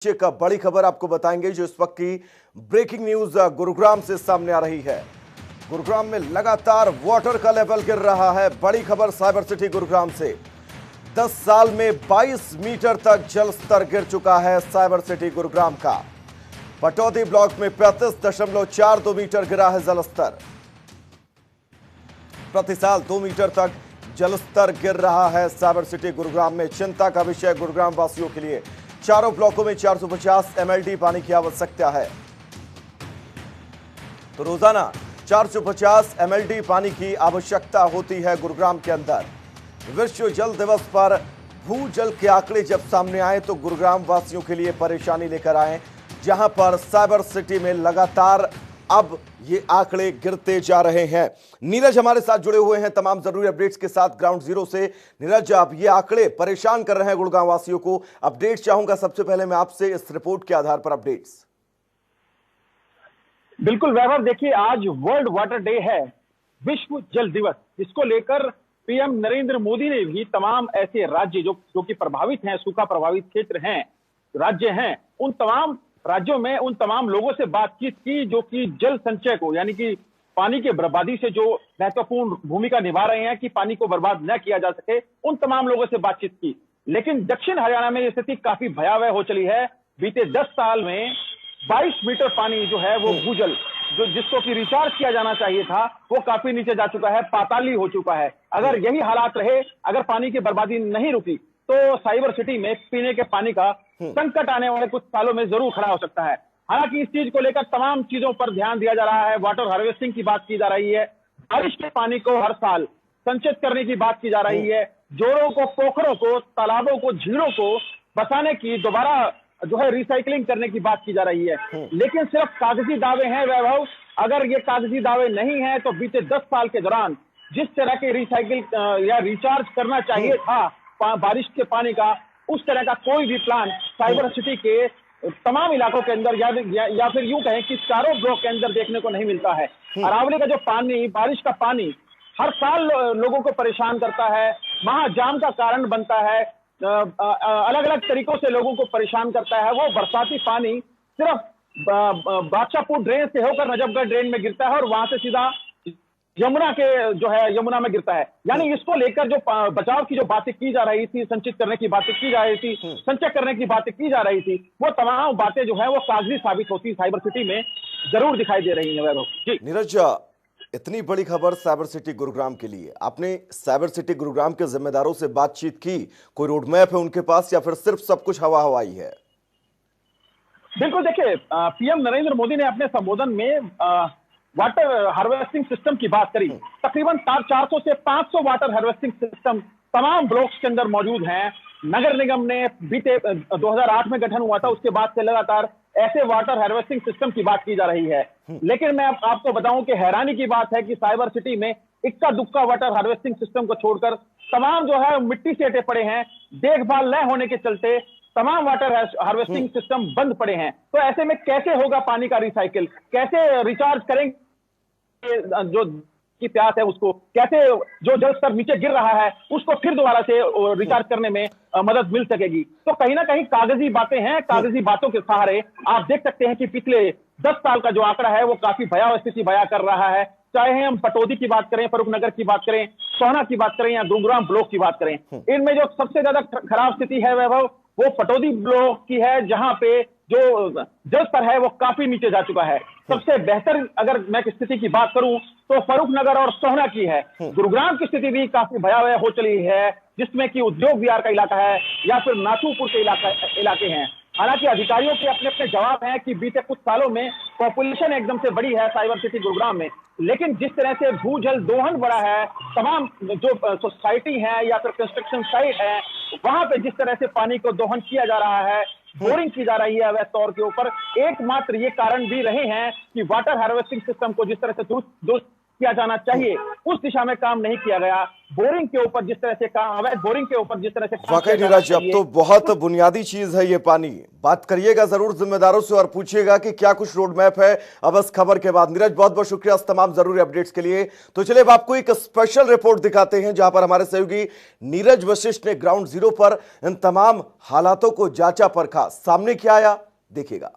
का बड़ी खबर आपको बताएंगे जो इस वक्त की ब्रेकिंग न्यूज गुरुग्राम से सामने आ रही है। गुरुग्राम में लगातार वाटर का लेवल गिर रहा है। बड़ी खबर साइबर सिटी गुरुग्राम से 10 साल में 22 मीटर तक जल स्तर गिर चुका है। साइबर सिटी गुरुग्राम का पटौदी ब्लॉक में 35.42 मीटर गिरा है जल स्तर। प्रति साल 2 मीटर तक जल स्तर गिर रहा है साइबर सिटी गुरुग्राम में। चिंता का विषय गुरुग्राम वासियों के लिए। चारों ब्लॉकों में 450 एमएलडी पानी की आवश्यकता है। तो रोजाना 450 एमएलडी पानी की आवश्यकता होती है गुरुग्राम के अंदर। विश्व जल दिवस पर भूजल के आंकड़े जब सामने आए तो गुरुग्राम वासियों के लिए परेशानी लेकर आए, जहां पर साइबर सिटी में लगातार अब ये आंकड़े गिरते जा रहे हैं। नीरज हमारे साथ जुड़े हुए हैं तमाम जरूरी अपडेट्स के साथ ग्राउंड जीरो से। नीरज, अब ये आंकड़े परेशान कर रहे हैं गुड़गांव वासियों को। अपडेट्स चाहूंगा सबसे पहले मैं आपसे इस रिपोर्ट के आधार पर अपडेट्स। बिल्कुल वैभव, देखिए आज वर्ल्ड वाटर डे है, विश्व जल दिवस। इसको लेकर पीएम नरेंद्र मोदी ने भी तमाम ऐसे राज्य जो कि प्रभावित हैं, सूखा प्रभावित क्षेत्र हैं, राज्य हैं, उन तमाम राज्यों में उन तमाम लोगों से बातचीत की जो कि जल संचय को, यानी कि पानी के बर्बादी से जो महत्वपूर्ण भूमिका निभा रहे हैं कि पानी को बर्बाद न किया जा सके, उन तमाम लोगों से बातचीत की। लेकिन दक्षिण हरियाणा में स्थिति काफी भयावह हो चली है। बीते 10 साल में 22 मीटर पानी जो है वो भूजल जिसको कि रिचार्ज किया जाना चाहिए था, वो काफी नीचे जा चुका है, पाताली हो चुका है। अगर यही हालात रहे, अगर पानी की बर्बादी नहीं रुकी तो साइबर सिटी में पीने के पानी का संकट आने वाले कुछ सालों में जरूर खड़ा हो सकता है। हालांकि इस चीज को लेकर तमाम चीजों पर ध्यान दिया जा रहा है। वाटर हार्वेस्टिंग की बात की जा रही है, बारिश के पानी को हर साल संचित करने की बात की जा रही है, जोड़ों को, पोखरों को, तालाबों को, झीलों को बसाने की, दोबारा जो है रिसाइकलिंग करने की बात की जा रही है। लेकिन सिर्फ कागजी दावे हैं वैभव। अगर ये कागजी दावे नहीं है तो बीते 10 साल के दौरान जिस तरह के रिसाइकिल या रिचार्ज करना चाहिए था बारिश के पानी का, उस तरह का कोई भी प्लान साइबर सिटी के तमाम इलाकों के अंदर या फिर यूं कहें कि चारों ब्लॉक के अंदर देखने को नहीं मिलता है। अरावली का जो पानी, बारिश का पानी हर साल लोगों को परेशान करता है, महाजाम का कारण बनता है, अलग अलग तरीकों से लोगों को परेशान करता है। वो बरसाती पानी सिर्फ बादशाहपुर ड्रेन से होकर नजफगढ़ ड्रेन में गिरता है और वहां से सीधा यमुना में गिरता है। यानी इसको लेकर जो बचाव की जो बातें की जा रही थी, संचित करने की बातें की जा रही थी, संचय करने की बातें की जा रही थी, वो तमाम बातें जो है वो कागजी साबित होती साइबर सिटी में जरूर दिखाई दे रही है वैभव जी। नीरज, इतनी बड़ी खबर साइबर सिटी गुरुग्राम के लिए, आपने साइबर सिटी गुरुग्राम के जिम्मेदारों से बातचीत की? कोई रोड मैप है उनके पास या फिर सिर्फ सब कुछ हवा हवाई है? बिल्कुल, देखिए पीएम नरेंद्र मोदी ने अपने संबोधन में वाटर हार्वेस्टिंग सिस्टम की बात करी। तकरीबन 400 से 500 वाटर हार्वेस्टिंग सिस्टम तमाम ब्लॉक्स के अंदर मौजूद हैं। नगर निगम ने बीते 2008 में गठन हुआ था, उसके बाद से लगातार ऐसे वाटर हार्वेस्टिंग सिस्टम की बात की जा रही है। लेकिन मैं आपको बताऊं कि हैरानी की बात है कि साइबर सिटी में इक्का दुक्का वाटर हार्वेस्टिंग सिस्टम को छोड़कर तमाम जो है मिट्टी से अटे पड़े हैं। देखभाल न होने के चलते तमाम वाटर हार्वेस्टिंग सिस्टम बंद पड़े हैं। तो ऐसे में कैसे होगा पानी का रिसाइकिल, कैसे रिचार्ज करेंगे जो की प्यास है उसको, कैसे जो जल स्तर नीचे गिर रहा है उसको फिर दोबारा से रिचार्ज करने में मदद मिल सकेगी। तो कहीं ना कहीं कागजी बातें हैं, कागजी बातों के सहारे आप देख सकते हैं कि पिछले 10 साल का जो आंकड़ा है वो काफी भयावह स्थिति बयां कर रहा है। चाहे हम पटौदी की बात करें, फर्रुखनगर की बात करें, सोहना की बात करें या गुरुग्राम ब्लॉक की बात करें, इनमें जो सबसे ज्यादा खराब स्थिति है वैभव वो पटौदी ब्लॉक की है, जहां पे जो जल स्तर है वो काफी नीचे जा चुका है। सबसे बेहतर अगर मैं स्थिति की बात करूं तो फर्रुखनगर और सोहना की है। गुरुग्राम की स्थिति भी काफी भयावह हो चली है, जिसमें कि उद्योग विहार का इलाका है या फिर नाथूपुर के इलाके हैं। हालांकि अधिकारियों के अपने अपने जवाब हैं कि बीते कुछ सालों में पॉपुलेशन एकदम से बढ़ी है साइबर सिटी गुरुग्राम में, लेकिन जिस तरह से भूजल दोहन बढ़ा है, तमाम जो सोसाइटी है या फिर कंस्ट्रक्शन साइट है, वहां पे जिस तरह से पानी को दोहन किया जा रहा है, बोरिंग की जा रही है अवैध तौर के ऊपर, एकमात्र ये कारण भी रहे हैं कि वाटर हार्वेस्टिंग सिस्टम को जिस तरह से दुरुस्त किया जाना चाहिए, उस दिशा में काम नहीं किया गया। बोरिंग के ऊपर जिस तरह से काम, अवैध बोरिंग के ऊपर जिस तरह से काम वाकई किया जाना नीरज, अब चाहिए, तो बहुत बुनियादी चीज है ये पानी। बात करिएगा जरूर जिम्मेदारों से और पूछिएगा कि क्या कुछ रोड मैप है अब इस खबर के बाद। नीरज, बहुत बहुत शुक्रिया इस तमाम जरूरी अपडेट्स के लिए। तो चलिए अब आपको एक स्पेशल रिपोर्ट दिखाते हैं जहां पर हमारे सहयोगी नीरज वशिष्ठ ने ग्राउंड जीरो पर इन तमाम हालातों को जांचा परखा। सामने क्या आया देखिएगा।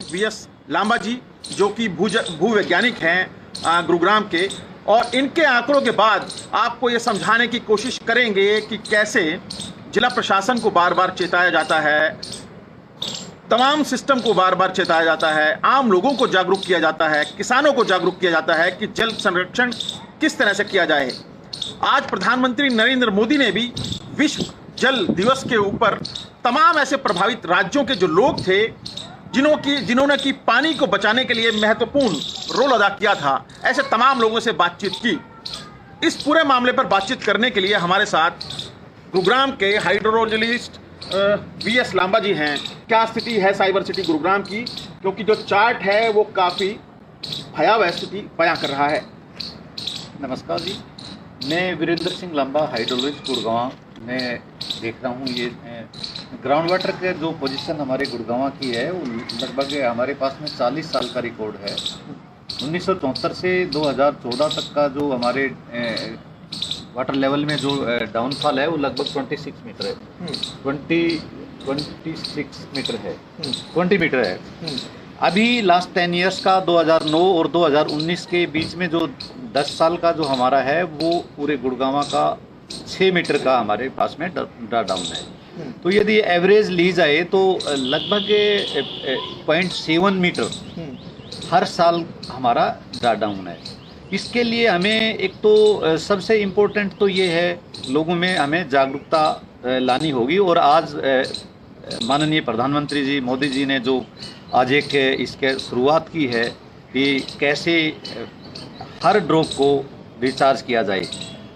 वीएस लांबा जी जो कि भूवैज्ञानिक हैं गुरुग्राम के, और इनके आंकड़ों के बाद आपको ये समझाने की कोशिश करेंगे कि कैसे जिला प्रशासन को बार बार चेताया जाता है, तमाम सिस्टम को बार बार चेताया जाता है, आम लोगों को जागरूक किया जाता है, किसानों को जागरूक किया जाता है कि जल संरक्षण किस तरह से किया जाए। आज प्रधानमंत्री नरेंद्र मोदी ने भी विश्व जल दिवस के ऊपर तमाम ऐसे प्रभावित राज्यों के जो लोग थे जिन्होंने की पानी को बचाने के लिए महत्वपूर्ण रोल अदा किया था, ऐसे तमाम लोगों से बातचीत की। इस पूरे मामले पर बातचीत करने के लिए हमारे साथ गुरुग्राम के हाइड्रोलॉजिस्ट वीएस लांबा जी हैं। क्या स्थिति है साइबर सिटी गुरुग्राम की, क्योंकि जो चार्ट है वो काफ़ी भयावह स्थिति बयां कर रहा है। नमस्कार जी, मैं वीरेंद्र सिंह लांबा, हाइड्रोलॉजिस्ट गुड़गांव में देख रहा हूँ। ये ग्राउंड वाटर के जो पोजीशन हमारे गुड़गांव की है वो लगभग हमारे पास में 40 साल का रिकॉर्ड है। 1974 से 2014 तक का जो हमारे वाटर लेवल में जो डाउनफॉल है वो लगभग 26 मीटर है। 26 मीटर है, 20 मीटर है। अभी लास्ट 10 इयर्स का 2009 और 2019 के बीच में जो 10 साल का जो हमारा है वो पूरे गुड़गांव का 6 मीटर का हमारे पास में डाउन है। तो यदि एवरेज ली जाए तो लगभग 0.7 मीटर हर साल हमारा डाउन है। इसके लिए हमें एक तो सबसे इम्पोर्टेंट तो ये है, लोगों में हमें जागरूकता लानी होगी। और आज माननीय प्रधानमंत्री जी मोदी जी ने जो आज एक इसके शुरुआत की है कि कैसे हर ड्रॉप को रिचार्ज किया जाए,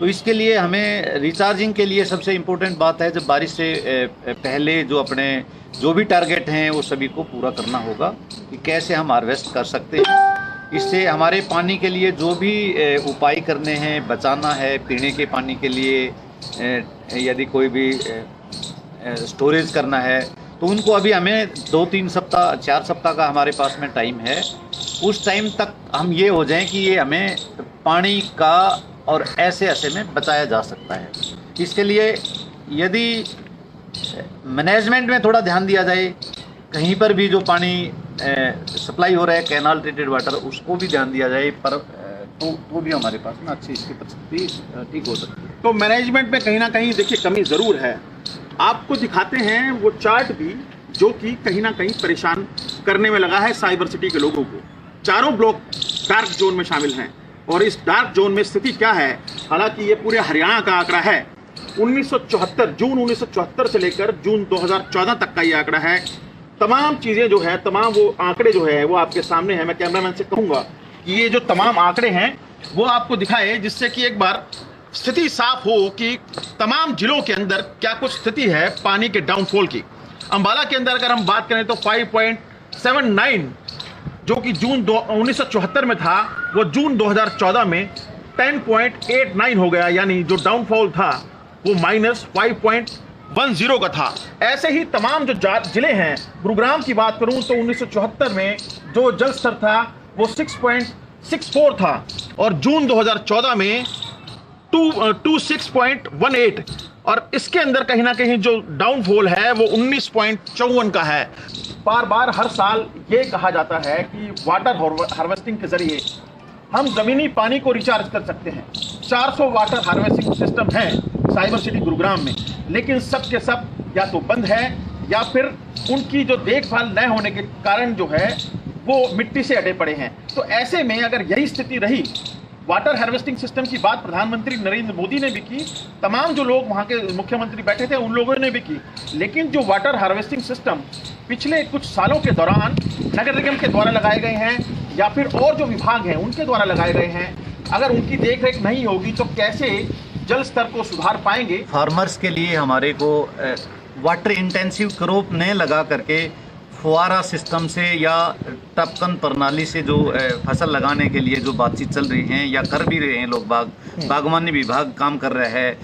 तो इसके लिए हमें रिचार्जिंग के लिए सबसे इम्पोर्टेंट बात है जब बारिश से पहले जो अपने जो भी टारगेट हैं वो सभी को पूरा करना होगा कि कैसे हम हार्वेस्ट कर सकते हैं। इससे हमारे पानी के लिए जो भी उपाय करने हैं, बचाना है पीने के पानी के लिए, यदि कोई भी स्टोरेज करना है तो उनको अभी हमें 2-3 सप्ताह 4 सप्ताह का हमारे पास में टाइम है। उस टाइम तक हम ये हो जाएं कि ये हमें पानी का और ऐसे में बचाया जा सकता है। इसके लिए यदि मैनेजमेंट में थोड़ा ध्यान दिया जाए, कहीं पर भी जो पानी सप्लाई हो रहा है कैनाल ट्रीटेड वाटर, उसको भी ध्यान दिया जाए, पर तो भी हमारे पास में अच्छी इसकी परिस्थिति ठीक हो सकती है। तो मैनेजमेंट में कहीं ना कहीं देखिए कमी ज़रूर है। आपको दिखाते हैं वो चार्ट भी जो कि कहीं ना कहीं परेशान करने में लगा है साइबर सिटी के लोगों को। चारों ब्लॉक डार्क जोन में शामिल हैं और इस डार्क जोन में स्थिति क्या है, हालांकि ये पूरे हरियाणा का आंकड़ा है। 1974 जून 1974 से लेकर जून 2014 तक का ये आंकड़ा है। तमाम चीज़ें जो है, तमाम वो आंकड़े जो है वो आपके सामने है। मैं कैमरामैन से कहूँगा कि ये जो तमाम आंकड़े हैं वो आपको दिखाए, जिससे कि एक बार स्थिति साफ हो कि तमाम जिलों के अंदर क्या कुछ स्थिति है पानी के डाउनफॉल की। अंबाला के अंदर अगर हम बात करें तो 5.79 जो कि जून 1974 में था वो जून 2014 में 10.89 हो गया, यानी जो डाउनफॉल था वो -5.10 का था। ऐसे ही तमाम जो जिले हैं, गुरुग्राम की बात करूं तो 1974 में जो जल स्तर था वो 6.64 था और जून 2014 में 26.18, और इसके अंदर कहीं ना कहीं जो डाउनफॉल है वो 19.54 का है। बार बार हर साल ये कहा जाता है कि वाटर हार्वेस्टिंग के जरिए हम जमीनी पानी को रिचार्ज कर सकते हैं। 400 वाटर हार्वेस्टिंग सिस्टम हैं साइबर सिटी गुरुग्राम में, लेकिन सब के सब या तो बंद है या फिर उनकी जो देखभाल न होने के कारण जो है वो मिट्टी से अटे पड़े हैं। तो ऐसे में अगर यही स्थिति रही, वाटर हार्वेस्टिंग सिस्टम की बात प्रधानमंत्री नरेंद्र मोदी ने भी की, तमाम जो लोग वहाँ के मुख्यमंत्री बैठे थे उन लोगों ने भी की, लेकिन जो वाटर हार्वेस्टिंग सिस्टम पिछले कुछ सालों के दौरान नगर निगम के द्वारा लगाए गए हैं या फिर और जो विभाग हैं उनके द्वारा लगाए गए हैं, अगर उनकी देखरेख नहीं होगी तो कैसे जल स्तर को सुधार पाएंगे। फार्मर्स के लिए हमारे को वाटर इंटेंसिव क्रॉप ने लगा करके फुहारा सिस्टम से या टपकन प्रणाली से जो फसल लगाने के लिए जो बातचीत चल रही है या कर भी रहे हैं लोग, बागवानी विभाग काम कर रहा है,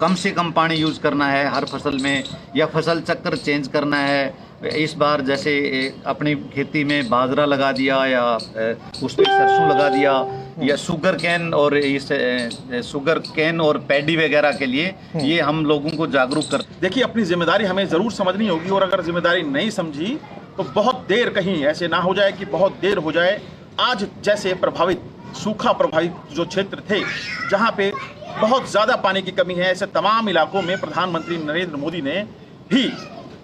कम से कम पानी यूज करना है हर फसल में, या फसल चक्कर चेंज करना है। इस बार जैसे अपनी खेती में बाजरा लगा दिया या उसमें सरसों लगा दिया, या शुगर कैन और इस शुगर कैन और पैडी वगैरह के लिए ये हम लोगों को जागरूक कर। देखिए, अपनी जिम्मेदारी हमें ज़रूर समझनी होगी, और अगर जिम्मेदारी नहीं समझी तो बहुत देर, कहीं ऐसे ना हो जाए कि बहुत देर हो जाए। आज जैसे प्रभावित, सूखा प्रभावित जो क्षेत्र थे, जहाँ पे बहुत ज़्यादा पानी की कमी है, ऐसे तमाम इलाकों में प्रधानमंत्री नरेंद्र मोदी ने भी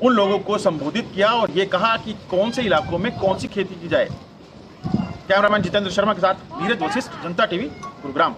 उन लोगों को संबोधित किया और ये कहा कि कौन से इलाकों में कौन सी खेती की जाए। कैमरामैन जितेंद्र शर्मा के साथ धीरज वशिष्ठ, जनता टीवी, गुरुग्राम।